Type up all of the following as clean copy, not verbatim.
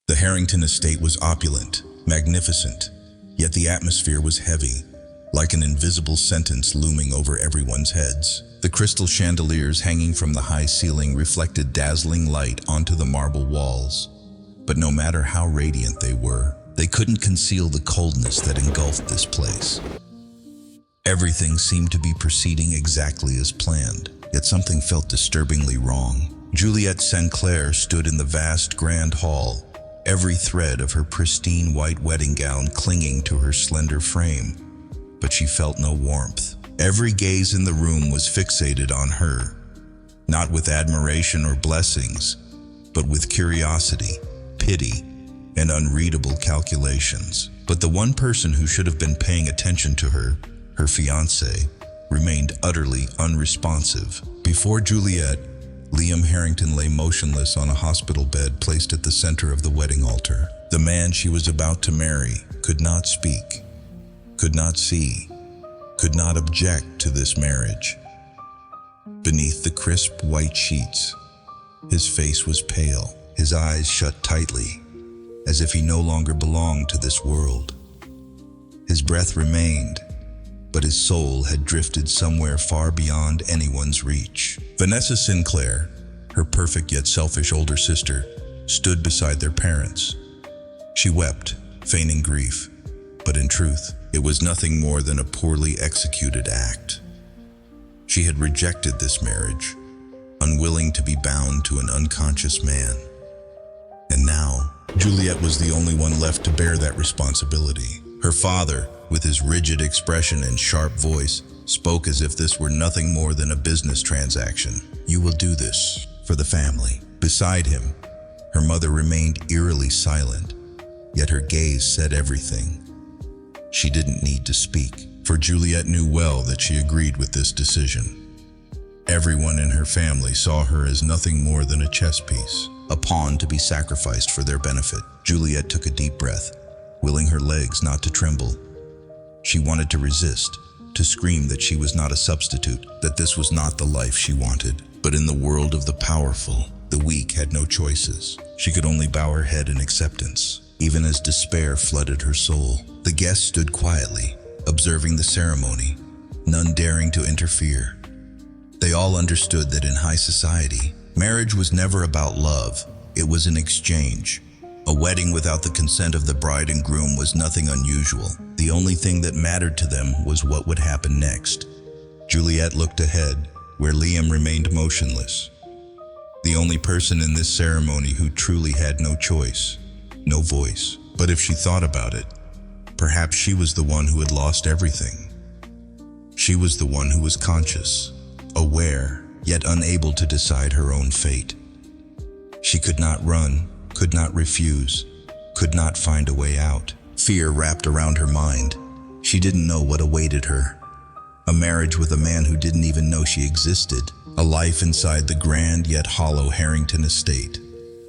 The Harrington estate was opulent, magnificent, yet the atmosphere was heavy, like an invisible sentence looming over everyone's heads. The crystal chandeliers hanging from the high ceiling reflected dazzling light onto the marble walls. But no matter how radiant they couldn't conceal the coldness that engulfed this place. Everything seemed to be proceeding exactly as planned, yet something felt disturbingly wrong. Juliette St. Clair stood in the vast grand hall, every thread of her pristine white wedding gown clinging to her slender frame, but she felt no warmth. Every gaze in the room was fixated on her, not with admiration or blessings, but with curiosity, pity, and unreadable calculations. But the one person who should have been paying attention to her fiancé, remained utterly unresponsive. Before Juliette, Liam Harrington lay motionless on a hospital bed placed at the center of the wedding altar. The man she was about to marry could not speak, could not see, could not object to this marriage. Beneath the crisp white sheets, his face was pale, his eyes shut tightly, as if he no longer belonged to this world. His breath remained, but his soul had drifted somewhere far beyond anyone's reach. Vanessa Sinclair, her perfect yet selfish older sister, stood beside their parents. She wept, feigning grief, but in truth, it was nothing more than a poorly executed act. She had rejected this marriage, unwilling to be bound to an unconscious man. And now, Juliette was the only one left to bear that responsibility. Her father, with his rigid expression and sharp voice, spoke as if this were nothing more than a business transaction. "You will do this for the family." Beside him, her mother remained eerily silent, yet her gaze said everything. She didn't need to speak, for Juliette knew well that she agreed with this decision. Everyone in her family saw her as nothing more than a chess piece, a pawn to be sacrificed for their benefit. Juliette took a deep breath, willing her legs not to tremble. She wanted to resist, to scream that she was not a substitute, that this was not the life she wanted. But in the world of the powerful, the weak had no choices. She could only bow her head in acceptance, even as despair flooded her soul. The guests stood quietly, observing the ceremony, none daring to interfere. They all understood that in high society, marriage was never about love, it was an exchange. A wedding without the consent of the bride and groom was nothing unusual. The only thing that mattered to them was what would happen next. Juliette looked ahead, where Liam remained motionless. The only person in this ceremony who truly had no choice, no voice. But if she thought about it, perhaps she was the one who had lost everything. She was the one who was conscious, aware, yet unable to decide her own fate. She could not run, could not refuse, could not find a way out. Fear wrapped around her mind. She didn't know what awaited her. A marriage with a man who didn't even know she existed. A life inside the grand yet hollow Harrington estate.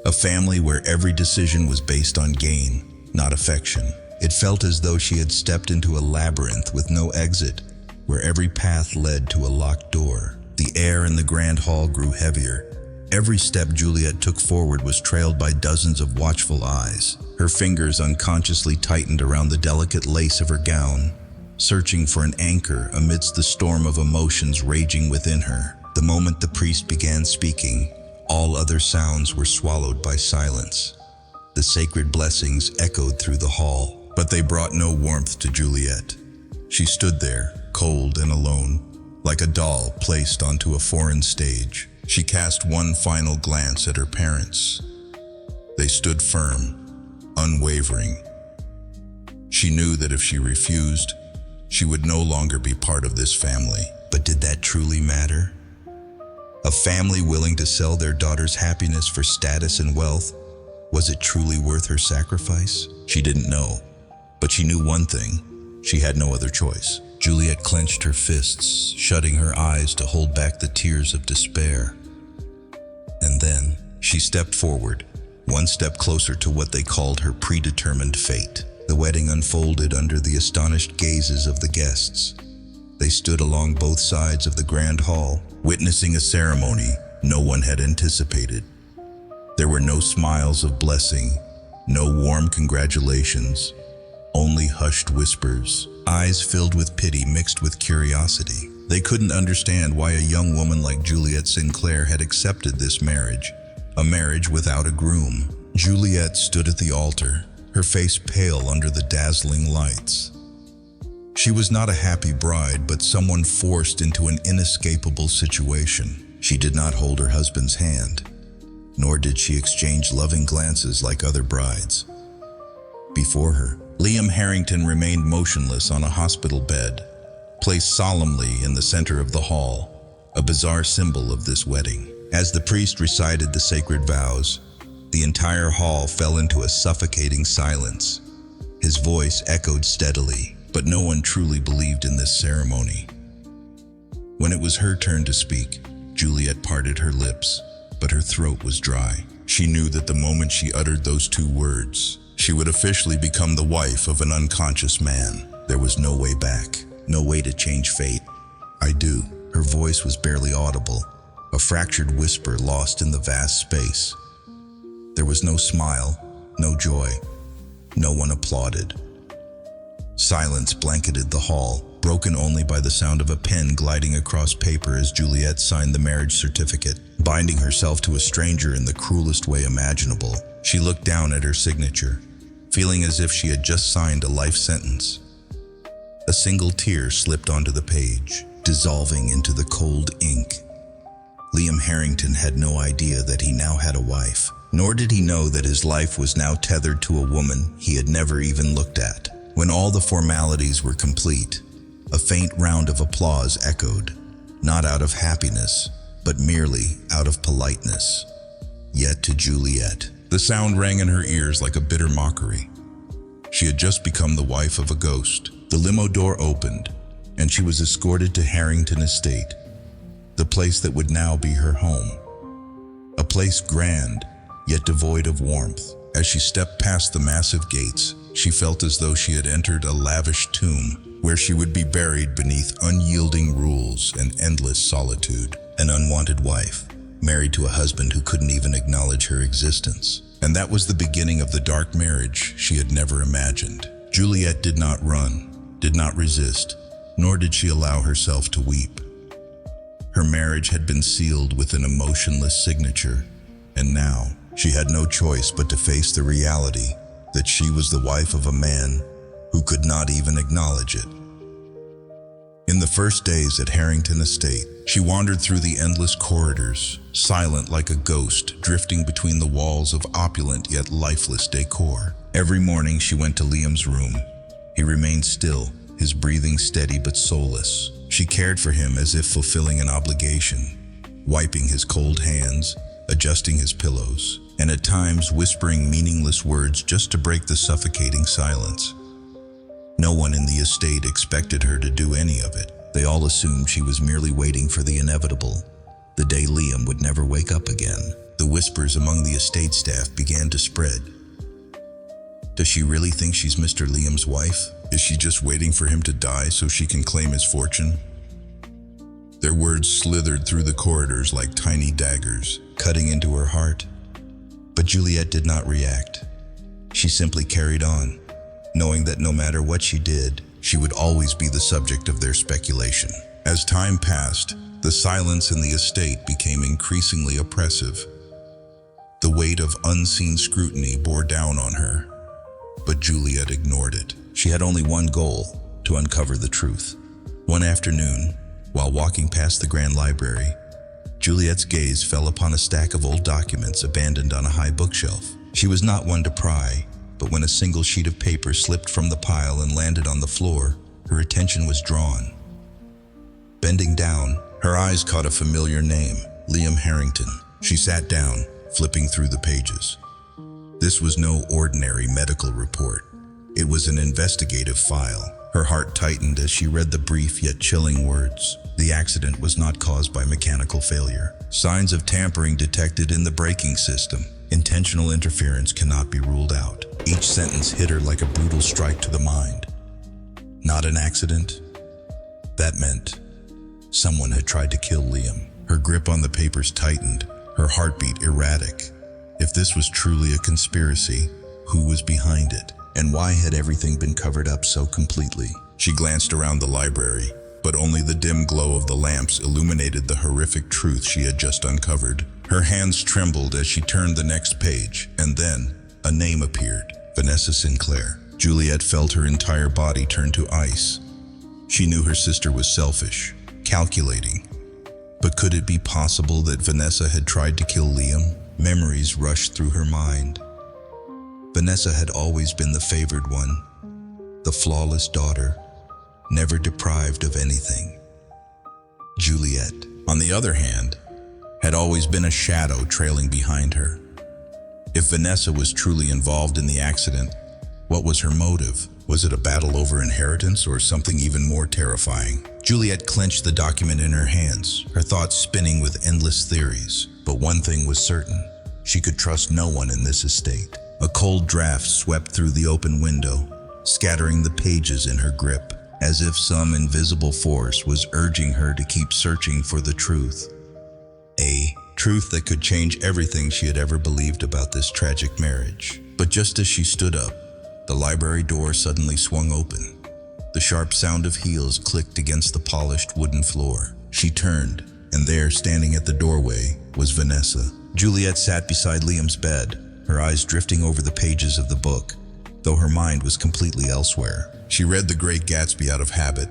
A family where every decision was based on gain, not affection. It felt as though she had stepped into a labyrinth with no exit, where every path led to a locked door. The air in the grand hall grew heavier. Every step Juliette took forward was trailed by dozens of watchful eyes. Her fingers unconsciously tightened around the delicate lace of her gown, searching for an anchor amidst the storm of emotions raging within her. The moment the priest began speaking, all other sounds were swallowed by silence. The sacred blessings echoed through the hall, but they brought no warmth to Juliette. She stood there, cold and alone, like a doll placed onto a foreign stage. She cast one final glance at her parents. They stood firm, unwavering. She knew that if she refused, she would no longer be part of this family. But did that truly matter? A family willing to sell their daughter's happiness for status and wealth, was it truly worth her sacrifice? She didn't know, but she knew one thing: she had no other choice. Juliette clenched her fists, shutting her eyes to hold back the tears of despair. And then, she stepped forward, one step closer to what they called her predetermined fate. The wedding unfolded under the astonished gazes of the guests. They stood along both sides of the grand hall, witnessing a ceremony no one had anticipated. There were no smiles of blessing, No warm congratulations, only hushed whispers, eyes filled with pity mixed with curiosity. They couldn't understand why a young woman like Juliet Sinclair had accepted this marriage, a marriage without a groom. Juliet stood at the altar, her face pale under the dazzling lights. She was not a happy bride, but someone forced into an inescapable situation. She did not hold her husband's hand, nor did she exchange loving glances like other brides. Before her, Liam Harrington remained motionless on a hospital bed, placed solemnly in the center of the hall, a bizarre symbol of this wedding. As the priest recited the sacred vows, the entire hall fell into a suffocating silence. His voice echoed steadily, but no one truly believed in this ceremony. When it was her turn to speak, Juliet parted her lips, but her throat was dry. She knew that the moment she uttered those two words, she would officially become the wife of an unconscious man. There was no way back, no way to change fate. "I do." Her voice was barely audible, a fractured whisper lost in the vast space. There was no smile, no joy. No one applauded. Silence blanketed the hall, broken only by the sound of a pen gliding across paper as Juliet signed the marriage certificate, binding herself to a stranger in the cruelest way imaginable. She looked down at her signature, feeling as if she had just signed a life sentence. A single tear slipped onto the page, dissolving into the cold ink. Liam Harrington had no idea that he now had a wife, nor did he know that his life was now tethered to a woman he had never even looked at. When all the formalities were complete, a faint round of applause echoed, not out of happiness, but merely out of politeness. Yet to Juliet, the sound rang in her ears like a bitter mockery. She had just become the wife of a ghost. The limo door opened, and she was escorted to Harrington Estate, the place that would now be her home. A place grand, yet devoid of warmth. As she stepped past the massive gates, she felt as though she had entered a lavish tomb, where she would be buried beneath unyielding rules and endless solitude. An unwanted wife, married to a husband who couldn't even acknowledge her existence. And that was the beginning of the dark marriage she had never imagined. Juliet did not run, did not resist, nor did she allow herself to weep. Her marriage had been sealed with an emotionless signature, and now she had no choice but to face the reality that she was the wife of a man who could not even acknowledge it. In the first days at Harrington Estate, she wandered through the endless corridors, silent like a ghost drifting between the walls of opulent yet lifeless decor. Every morning she went to Liam's room. He remained still, his breathing steady but soulless. She cared for him as if fulfilling an obligation, wiping his cold hands, adjusting his pillows, and at times whispering meaningless words just to break the suffocating silence. No one in the estate expected her to do any of it. They all assumed she was merely waiting for the inevitable, the day Liam would never wake up again. The whispers among the estate staff began to spread. Does she really think she's Mr. Liam's wife? Is she just waiting for him to die so she can claim his fortune? Their words slithered through the corridors like tiny daggers, cutting into her heart. But Juliet did not react. She simply carried on, knowing that no matter what she did, she would always be the subject of their speculation. As time passed, the silence in the estate became increasingly oppressive. The weight of unseen scrutiny bore down on her, but Juliet ignored it. She had only one goal: to uncover the truth. One afternoon, while walking past the Grand Library, Juliet's gaze fell upon a stack of old documents abandoned on a high bookshelf. She was not one to pry, but when a single sheet of paper slipped from the pile and landed on the floor, her attention was drawn. Bending down, her eyes caught a familiar name, Liam Harrington. She sat down, flipping through the pages. This was no ordinary medical report. It was an investigative file. Her heart tightened as she read the brief yet chilling words. The accident was not caused by mechanical failure. Signs of tampering detected in the braking system. Intentional interference cannot be ruled out. Each sentence hit her like a brutal strike to the mind. Not an accident? That meant someone had tried to kill Liam. Her grip on the papers tightened, her heartbeat erratic. If this was truly a conspiracy, Who was behind it? And why had everything been covered up so completely? She glanced around the library, but only the dim glow of the lamps illuminated the horrific truth she had just uncovered. Her hands trembled as she turned the next page, and then a name appeared. Vanessa Sinclair. Juliet felt her entire body turn to ice. She knew her sister was selfish, calculating. But could it be possible that Vanessa had tried to kill Liam? Memories rushed through her mind. Vanessa had always been the favored one, the flawless daughter, never deprived of anything. Juliet, on the other hand, had always been a shadow trailing behind her. If Vanessa was truly involved in the accident, what was her motive? Was it a battle over inheritance or something even more terrifying? Juliet clenched the document in her hands, her thoughts spinning with endless theories. But one thing was certain: she could trust no one in this estate. A cold draft swept through the open window, scattering the pages in her grip, as if some invisible force was urging her to keep searching for the truth. A truth that could change everything she had ever believed about this tragic marriage. But just as she stood up, the library door suddenly swung open. The sharp sound of heels clicked against the polished wooden floor. She turned, and there, standing at the doorway, was Vanessa. Juliet sat beside Liam's bed, her eyes drifting over the pages of the book, though her mind was completely elsewhere. She read The Great Gatsby out of habit,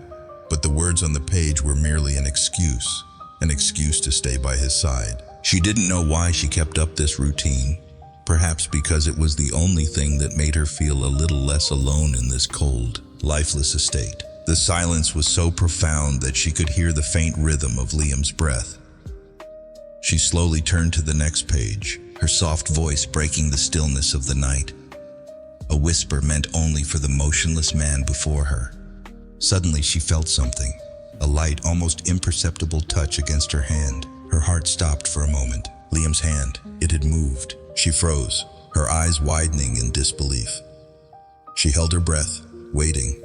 but the words on the page were merely an excuse to stay by his side. She didn't know why she kept up this routine, perhaps because it was the only thing that made her feel a little less alone in this cold, lifeless estate. The silence was so profound that she could hear the faint rhythm of Liam's breath. She slowly turned to the next page, her soft voice breaking the stillness of the night. A whisper meant only for the motionless man before her. Suddenly she felt something, a light, almost imperceptible touch against her hand. Her heart stopped for a moment. Liam's hand, it had moved. She froze, her eyes widening in disbelief. She held her breath, waiting,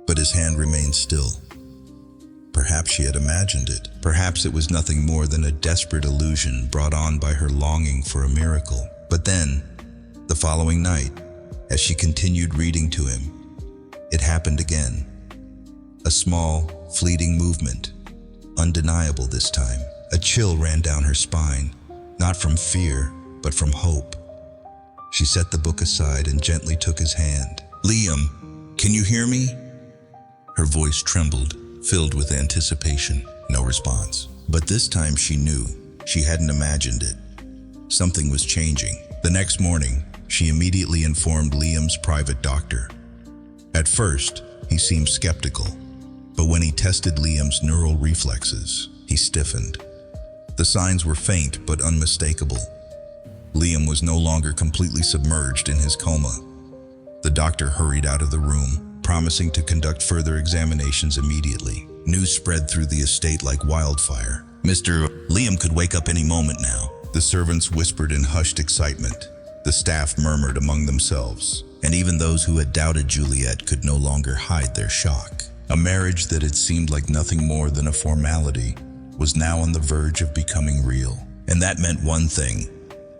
but his hand remained still. Perhaps she had imagined it. Perhaps it was nothing more than a desperate illusion brought on by her longing for a miracle. But then, the following night, as she continued reading to him, it happened again. A small, fleeting movement, undeniable this time. A chill ran down her spine, not from fear, but from hope. She set the book aside and gently took his hand. "Liam, can you hear me?" Her voice trembled, filled with anticipation. No response. But this time she knew. She hadn't imagined it. Something was changing. The next morning, she immediately informed Liam's private doctor. At first, he seemed skeptical, but when he tested Liam's neural reflexes, he stiffened. The signs were faint but unmistakable. Liam was no longer completely submerged in his coma. The doctor hurried out of the room, promising to conduct further examinations immediately. News spread through the estate like wildfire. "Mr. Liam could wake up any moment now," the servants whispered in hushed excitement. The staff murmured among themselves, and even those who had doubted Juliet could no longer hide their shock. A marriage that had seemed like nothing more than a formality was now on the verge of becoming real. And that meant one thing: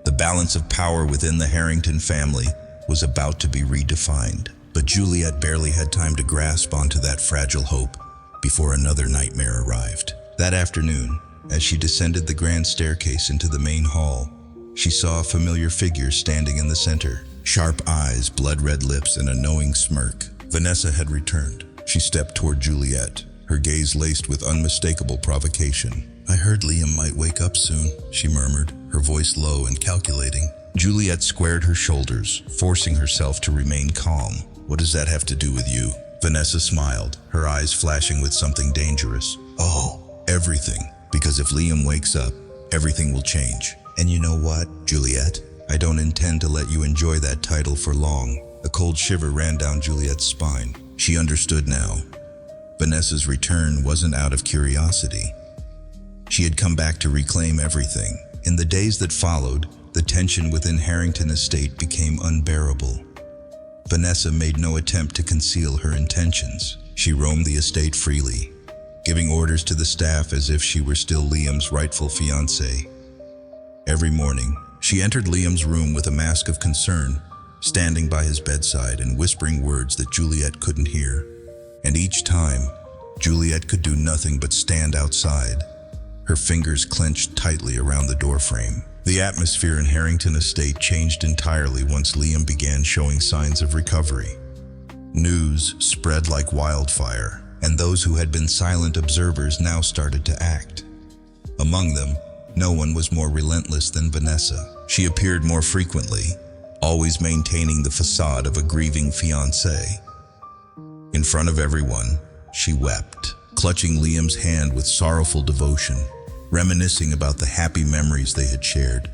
the balance of power within the Harrington family was about to be redefined. But Juliet barely had time to grasp onto that fragile hope before another nightmare arrived. That afternoon, as she descended the grand staircase into the main hall, she saw a familiar figure standing in the center. Sharp eyes, blood-red lips, and a knowing smirk. Vanessa had returned. She stepped toward Juliet, her gaze laced with unmistakable provocation. "I heard Liam might wake up soon," she murmured, her voice low and calculating. Juliet squared her shoulders, forcing herself to remain calm. "What does that have to do with you?" Vanessa smiled, her eyes flashing with something dangerous. "Oh, everything. Because if Liam wakes up, everything will change. And you know what, Juliet? I don't intend to let you enjoy that title for long." A cold shiver ran down Juliet's spine. She understood now. Vanessa's return wasn't out of curiosity. She had come back to reclaim everything. In the days that followed, the tension within Harrington Estate became unbearable. Vanessa made no attempt to conceal her intentions. She roamed the estate freely, giving orders to the staff as if she were still Liam's rightful fiancée. Every morning, she entered Liam's room with a mask of concern, standing by his bedside and whispering words that Juliet couldn't hear. And each time, Juliet could do nothing but stand outside, her fingers clenched tightly around the doorframe. The atmosphere in Harrington Estate changed entirely once Liam began showing signs of recovery. News spread like wildfire, and those who had been silent observers now started to act. Among them, no one was more relentless than Vanessa. She appeared more frequently, always maintaining the facade of a grieving fiancé. In front of everyone, she wept, clutching Liam's hand with sorrowful devotion, reminiscing about the happy memories they had shared.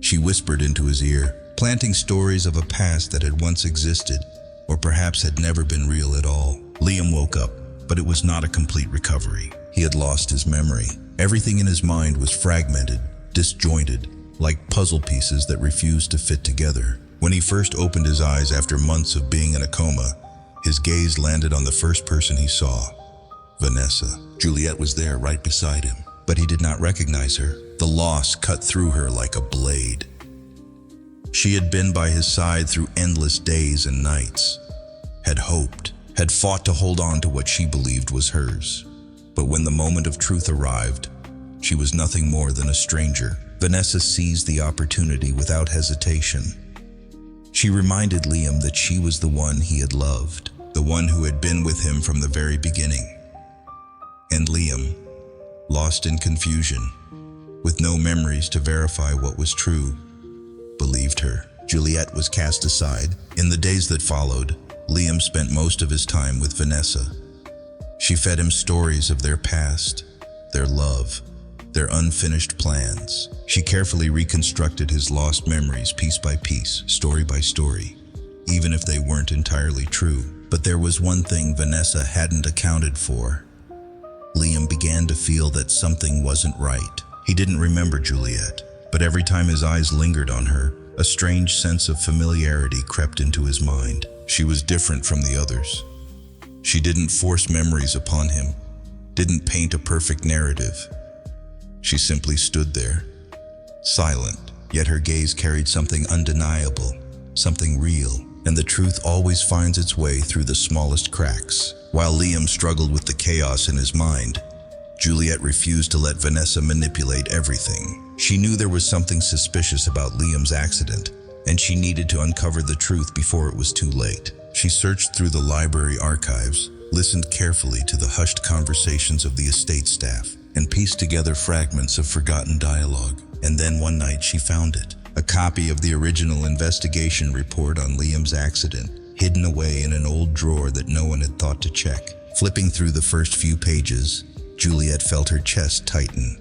She whispered into his ear, planting stories of a past that had once existed, or perhaps had never been real at all. Liam woke up, but it was not a complete recovery. He had lost his memory. Everything in his mind was fragmented, disjointed, like puzzle pieces that refused to fit together. When he first opened his eyes after months of being in a coma, his gaze landed on the first person he saw, Vanessa. Juliet was there right beside him, but he did not recognize her. The loss cut through her like a blade. She had been by his side through endless days and nights, had hoped, had fought to hold on to what she believed was hers. But when the moment of truth arrived, she was nothing more than a stranger. Vanessa seized the opportunity without hesitation. She reminded Liam that she was the one he had loved, the one who had been with him from the very beginning. And Liam, lost in confusion, with no memories to verify what was true, believed her. Juliet was cast aside. In the days that followed, Liam spent most of his time with Vanessa. She fed him stories of their past, their love, their unfinished plans. She carefully reconstructed his lost memories piece by piece, story by story, even if they weren't entirely true. But there was one thing Vanessa hadn't accounted for. Liam began to feel that something wasn't right. He didn't remember Juliet, but every time his eyes lingered on her, a strange sense of familiarity crept into his mind. She was different from the others. She didn't force memories upon him, didn't paint a perfect narrative. She simply stood there, silent, yet her gaze carried something undeniable, something real, and the truth always finds its way through the smallest cracks. While Liam struggled with the chaos in his mind, Juliet refused to let Vanessa manipulate everything. She knew there was something suspicious about Liam's accident, and she needed to uncover the truth before it was too late. She searched through the library archives, listened carefully to the hushed conversations of the estate staff, and pieced together fragments of forgotten dialogue. And then one night she found it, a copy of the original investigation report on Liam's accident, hidden away in an old drawer that no one had thought to check. Flipping through the first few pages, Juliet felt her chest tighten.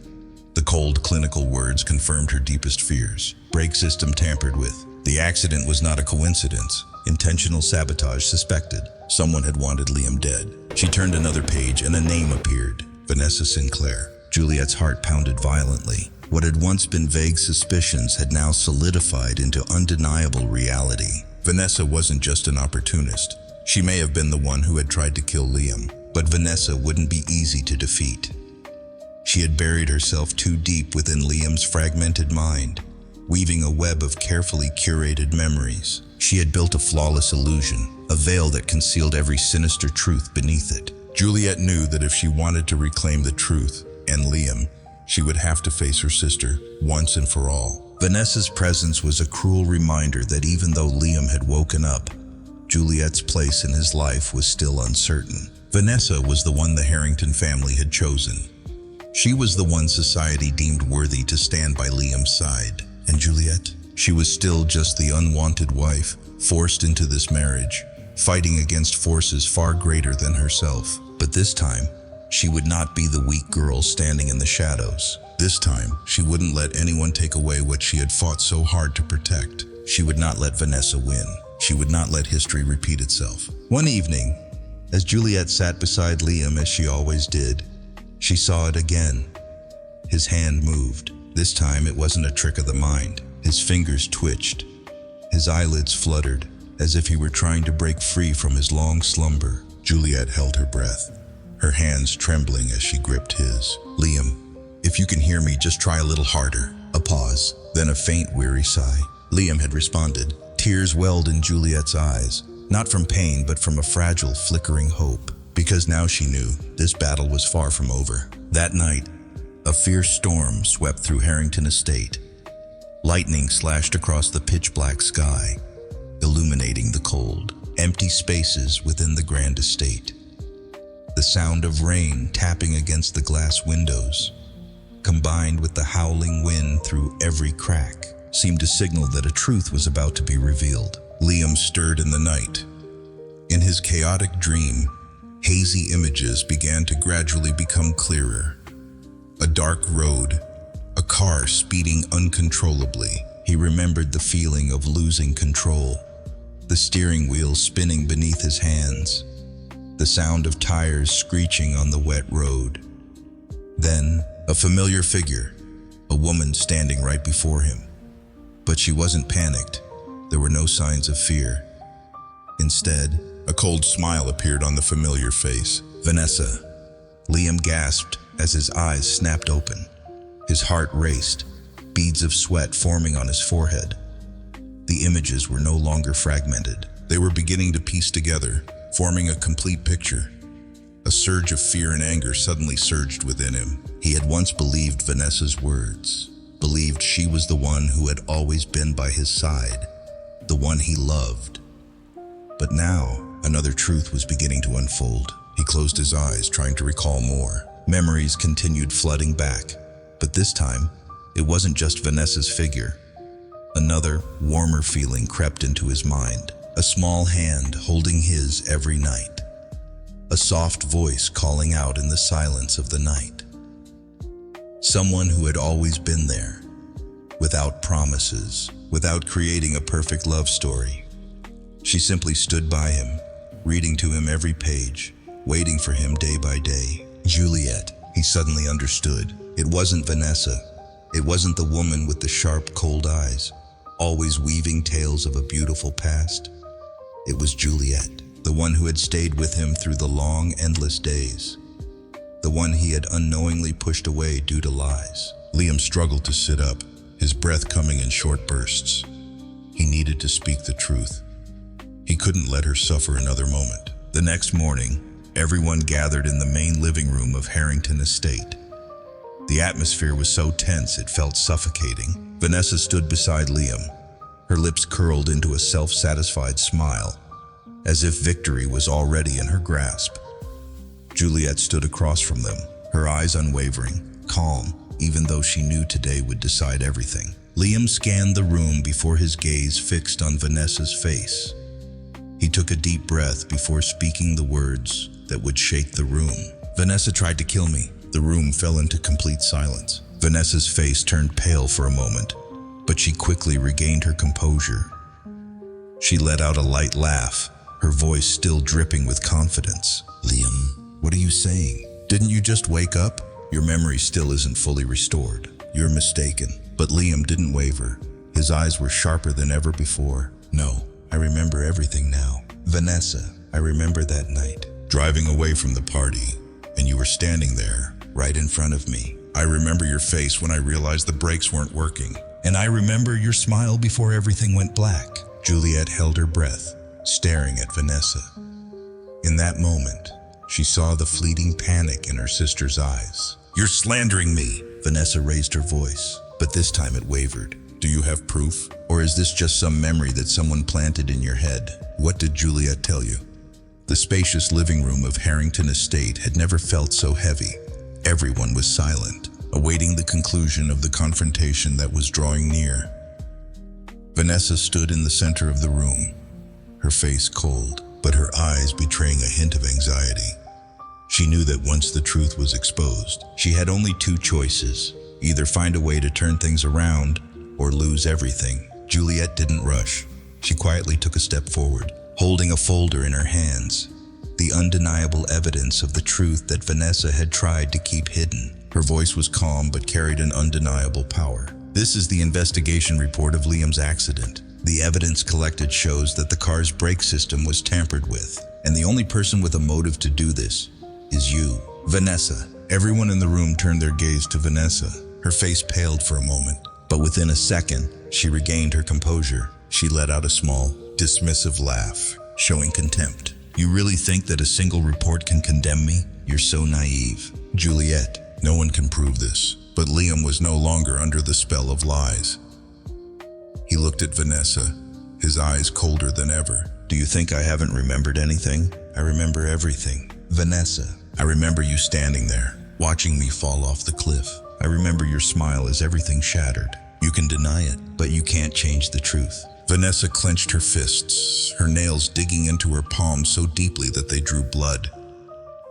The cold, clinical words confirmed her deepest fears. Brake system tampered with. The accident was not a coincidence. Intentional sabotage suspected. Someone had wanted Liam dead. She turned another page and a name appeared. Vanessa Sinclair. Juliet's heart pounded violently. What had once been vague suspicions had now solidified into undeniable reality. Vanessa wasn't just an opportunist. She may have been the one who had tried to kill Liam, but Vanessa wouldn't be easy to defeat. She had buried herself too deep within Liam's fragmented mind, weaving a web of carefully curated memories. She had built a flawless illusion, a veil that concealed every sinister truth beneath it. Juliet knew that if she wanted to reclaim the truth, and Liam, she would have to face her sister, once and for all. Vanessa's presence was a cruel reminder that even though Liam had woken up, Juliet's place in his life was still uncertain. Vanessa was the one the Harrington family had chosen. She was the one society deemed worthy to stand by Liam's side. And Juliet? She was still just the unwanted wife, forced into this marriage, fighting against forces far greater than herself. But this time, she would not be the weak girl standing in the shadows. This time, she wouldn't let anyone take away what she had fought so hard to protect. She would not let Vanessa win. She would not let history repeat itself. One evening, as Juliet sat beside Liam as she always did, she saw it again. His hand moved. This time it wasn't a trick of the mind. His fingers twitched. His eyelids fluttered, as if he were trying to break free from his long slumber. Juliet held her breath, her hands trembling as she gripped his. Liam, if you can hear me, just try a little harder. A pause, then a faint, weary sigh. Liam had responded, Tears welled in Juliet's eyes, not from pain but from a fragile, flickering hope, because now she knew this battle was far from over. That night, a fierce storm swept through Harrington Estate. Lightning slashed across the pitch-black sky, illuminating the cold, empty spaces within the grand estate. The sound of rain tapping against the glass windows, combined with the howling wind through every crack, seemed to signal that a truth was about to be revealed. Liam stirred in the night. In his chaotic dream, hazy images began to gradually become clearer. A dark road, a car speeding uncontrollably. He remembered the feeling of losing control, the steering wheel spinning beneath his hands, the sound of tires screeching on the wet road. Then, a familiar figure, a woman standing right before him. But she wasn't panicked. There were no signs of fear. Instead, a cold smile appeared on the familiar face. Vanessa. Liam gasped as his eyes snapped open. His heart raced, beads of sweat forming on his forehead. The images were no longer fragmented. They were beginning to piece together, forming a complete picture. A surge of fear and anger suddenly surged within him. He had once believed Vanessa's words, believed she was the one who had always been by his side, the one he loved. But now, another truth was beginning to unfold. He closed his eyes, trying to recall more. Memories continued flooding back, but this time, it wasn't just Vanessa's figure. Another, warmer feeling crept into his mind. A small hand holding his every night. A soft voice calling out in the silence of the night. Someone who had always been there, without promises, without creating a perfect love story. She simply stood by him, reading to him every page, waiting for him day by day. Juliet, he suddenly understood. It wasn't Vanessa. It wasn't the woman with the sharp, cold eyes, always weaving tales of a beautiful past. It was Juliet, the one who had stayed with him through the long, endless days. The one he had unknowingly pushed away due to lies. Liam struggled to sit up, his breath coming in short bursts. He needed to speak the truth. He couldn't let her suffer another moment. The next morning, everyone gathered in the main living room of Harrington Estate. The atmosphere was so tense it felt suffocating. Vanessa stood beside Liam, her lips curled into a self-satisfied smile, as if victory was already in her grasp. Juliet stood across from them, her eyes unwavering, calm, even though she knew today would decide everything. Liam scanned the room before his gaze fixed on Vanessa's face. He took a deep breath before speaking the words that would shake the room. Vanessa tried to kill me. The room fell into complete silence. Vanessa's face turned pale for a moment, but she quickly regained her composure. She let out a light laugh, her voice still dripping with confidence. Liam, what are you saying? Didn't you just wake up? Your memory still isn't fully restored. You're mistaken. But Liam didn't waver. His eyes were sharper than ever before. No, I remember everything now. Vanessa, I remember that night, driving away from the party, and you were standing there, right in front of me. I remember your face when I realized the brakes weren't working. And I remember your smile before everything went black. Juliet held her breath, staring at Vanessa. In that moment, she saw the fleeting panic in her sister's eyes. You're slandering me! Vanessa raised her voice, but this time it wavered. Do you have proof? Or is this just some memory that someone planted in your head? What did Juliet tell you? The spacious living room of Harrington Estate had never felt so heavy. Everyone was silent, awaiting the conclusion of the confrontation that was drawing near. Vanessa stood in the center of the room, her face cold, but her eyes betraying a hint of anxiety. She knew that once the truth was exposed, she had only two choices: either find a way to turn things around or lose everything. Juliet didn't rush. She quietly took a step forward, holding a folder in her hands, the undeniable evidence of the truth that Vanessa had tried to keep hidden. Her voice was calm but carried an undeniable power. This is the investigation report of Liam's accident. The evidence collected shows that the car's brake system was tampered with, and the only person with a motive to do this is you, Vanessa. Everyone in the room turned their gaze to Vanessa. Her face paled for a moment, but within a second, she regained her composure. She let out a small, dismissive laugh, showing contempt. You really think that a single report can condemn me? You're so naive. Juliet, no one can prove this. But Liam was no longer under the spell of lies. He looked at Vanessa, his eyes colder than ever. Do you think I haven't remembered anything? I remember everything. Vanessa, I remember you standing there, watching me fall off the cliff. I remember your smile as everything shattered. You can deny it, but you can't change the truth. Vanessa clenched her fists, her nails digging into her palms so deeply that they drew blood.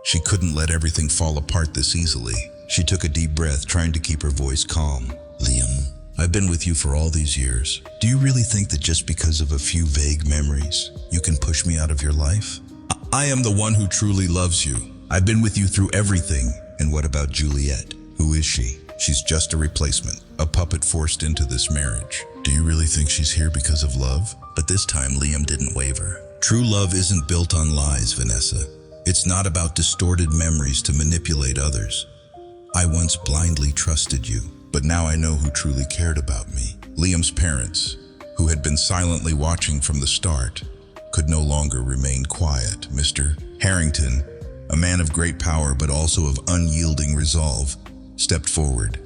She couldn't let everything fall apart this easily. She took a deep breath, trying to keep her voice calm. Liam, I've been with you for all these years. Do you really think that just because of a few vague memories, you can push me out of your life? I am the one who truly loves you. I've been with you through everything. And what about Juliet? Who is she? She's just a replacement, a puppet forced into this marriage. Do you really think she's here because of love? But this time, Liam didn't waver. True love isn't built on lies, Vanessa. It's not about distorted memories to manipulate others. I once blindly trusted you, but now I know who truly cared about me. Liam's parents, who had been silently watching from the start, could no longer remain quiet. Mr. Harrington, a man of great power but also of unyielding resolve, stepped forward.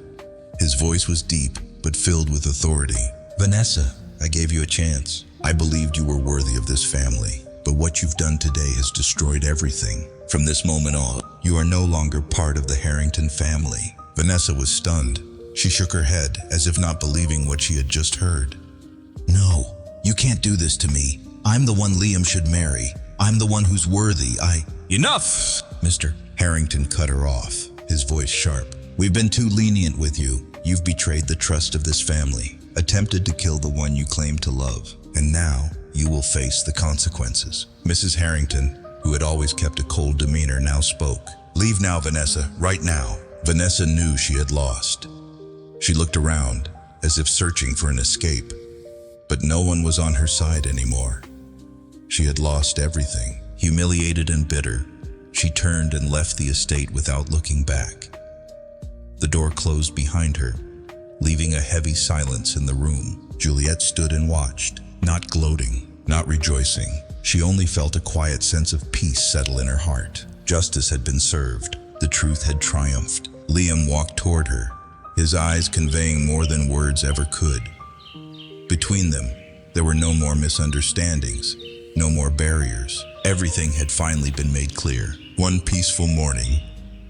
His voice was deep but filled with authority. Vanessa, I gave you a chance. I believed you were worthy of this family, but what you've done today has destroyed everything. From this moment on, you are no longer part of the Harrington family. Vanessa was stunned. She shook her head as if not believing what she had just heard. No, you can't do this to me. I'm the one Liam should marry. I'm the one who's worthy. Enough! Mr. Harrington cut her off, his voice sharp. We've been too lenient with you. You've betrayed the trust of this family, attempted to kill the one you claim to love, and now you will face the consequences. Mrs. Harrington, who had always kept a cold demeanor, now spoke. Leave now, Vanessa, right now. Vanessa knew she had lost. She looked around, as if searching for an escape, but no one was on her side anymore. She had lost everything. Humiliated and bitter, she turned and left the estate without looking back. The door closed behind her, leaving a heavy silence in the room. Juliet stood and watched, not gloating, not rejoicing. She only felt a quiet sense of peace settle in her heart. Justice had been served. The truth had triumphed. Liam walked toward her, his eyes conveying more than words ever could. Between them, there were no more misunderstandings, no more barriers. Everything had finally been made clear. One peaceful morning,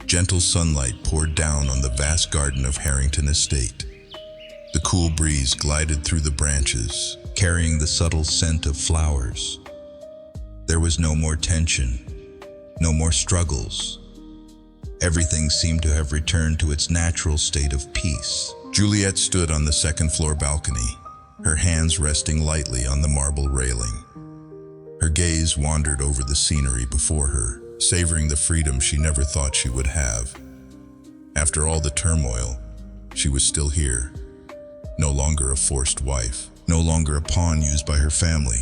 gentle sunlight poured down on the vast garden of Harrington Estate. The cool breeze glided through the branches, carrying the subtle scent of flowers. There was no more tension, no more struggles. Everything seemed to have returned to its natural state of peace. Juliet stood on the second-floor balcony, her hands resting lightly on the marble railing. Her gaze wandered over the scenery before her, savoring the freedom she never thought she would have. After all the turmoil, she was still here. No longer a forced wife, no longer a pawn used by her family.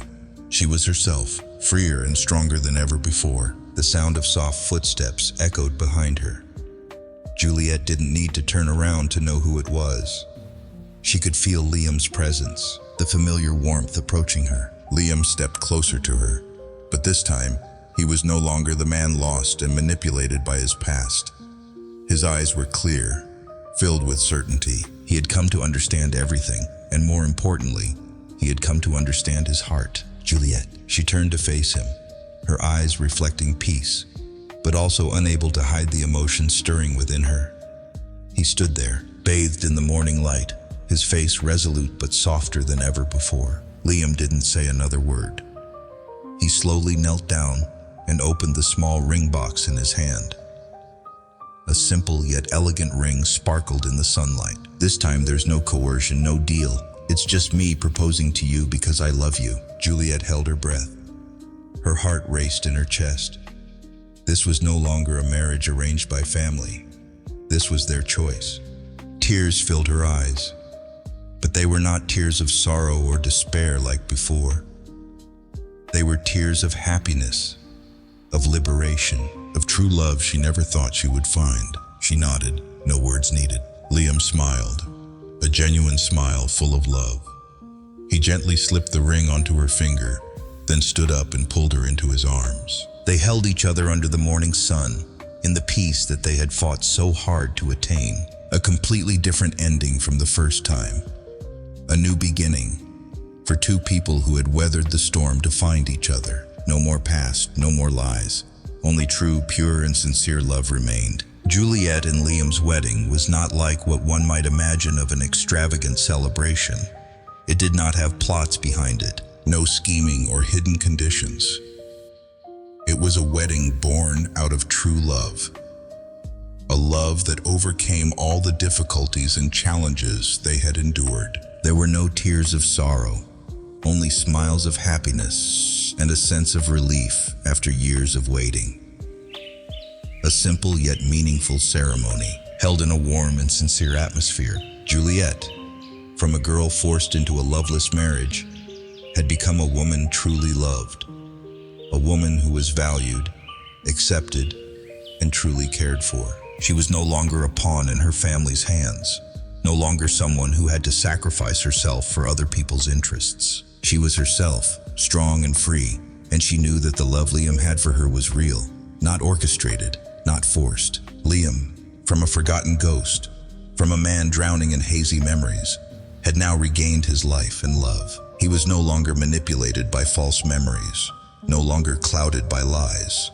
She was herself, freer and stronger than ever before. The sound of soft footsteps echoed behind her. Juliet didn't need to turn around to know who it was. She could feel Liam's presence, the familiar warmth approaching her. Liam stepped closer to her, but this time, he was no longer the man lost and manipulated by his past. His eyes were clear, filled with certainty. He had come to understand everything, and more importantly, he had come to understand his heart. Juliet. She turned to face him, her eyes reflecting peace, but also unable to hide the emotion stirring within her. He stood there, bathed in the morning light, his face resolute but softer than ever before. Liam didn't say another word. He slowly knelt down and opened the small ring box in his hand. A simple yet elegant ring sparkled in the sunlight. This time there's no coercion, no deal. It's just me proposing to you because I love you. Juliet held her breath. Her heart raced in her chest. This was no longer a marriage arranged by family. This was their choice. Tears filled her eyes, but they were not tears of sorrow or despair like before. They were tears of happiness, of liberation, of true love she never thought she would find. She nodded, no words needed. Liam smiled, a genuine smile full of love. He gently slipped the ring onto her finger, then stood up and pulled her into his arms. They held each other under the morning sun, in the peace that they had fought so hard to attain. A completely different ending from the first time. A new beginning for two people who had weathered the storm to find each other. No more past, no more lies. Only true, pure, and sincere love remained. Juliet and Liam's wedding was not like what one might imagine of an extravagant celebration. It did not have plots behind it, no scheming or hidden conditions. It was a wedding born out of true love. A love that overcame all the difficulties and challenges they had endured. There were no tears of sorrow, only smiles of happiness and a sense of relief after years of waiting. A simple yet meaningful ceremony, held in a warm and sincere atmosphere. Juliet, from a girl forced into a loveless marriage, had become a woman truly loved. A woman who was valued, accepted, and truly cared for. She was no longer a pawn in her family's hands, no longer someone who had to sacrifice herself for other people's interests. She was herself, strong and free, and she knew that the love Liam had for her was real, not orchestrated, not forced. Liam, from a forgotten ghost, from a man drowning in hazy memories, had now regained his life and love. He was no longer manipulated by false memories, no longer clouded by lies.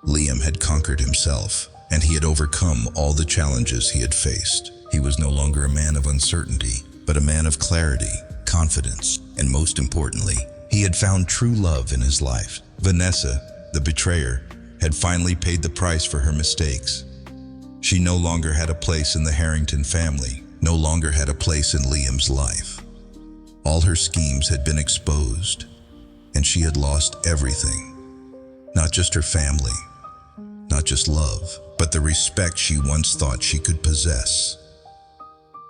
Liam had conquered himself, and he had overcome all the challenges he had faced. He was no longer a man of uncertainty, but a man of clarity, confidence, and most importantly, he had found true love in his life. Vanessa, the betrayer, had finally paid the price for her mistakes. She no longer had a place in the Harrington family, no longer had a place in Liam's life. All her schemes had been exposed, and she had lost everything. Not just her family, not just love, but the respect she once thought she could possess.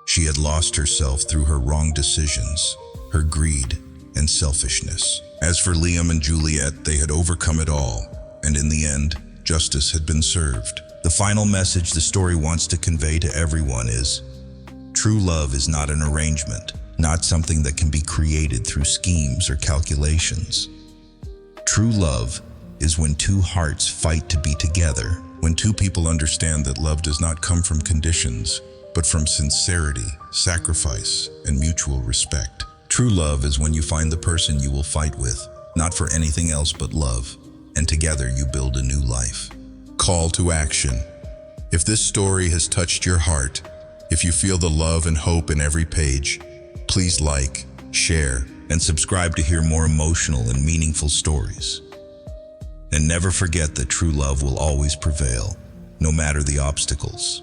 She had lost herself through her wrong decisions, her greed, and selfishness. As for Liam and Juliet, they had overcome it all, and in the end, justice had been served. The final message the story wants to convey to everyone is, true love is not an arrangement, not something that can be created through schemes or calculations. True love is when two hearts fight to be together, when two people understand that love does not come from conditions, but from sincerity, sacrifice, and mutual respect. True love is when you find the person you will fight with, not for anything else but love, and together you build a new life. Call to action. If this story has touched your heart, if you feel the love and hope in every page, please like, share, and subscribe to hear more emotional and meaningful stories. And never forget that true love will always prevail, no matter the obstacles.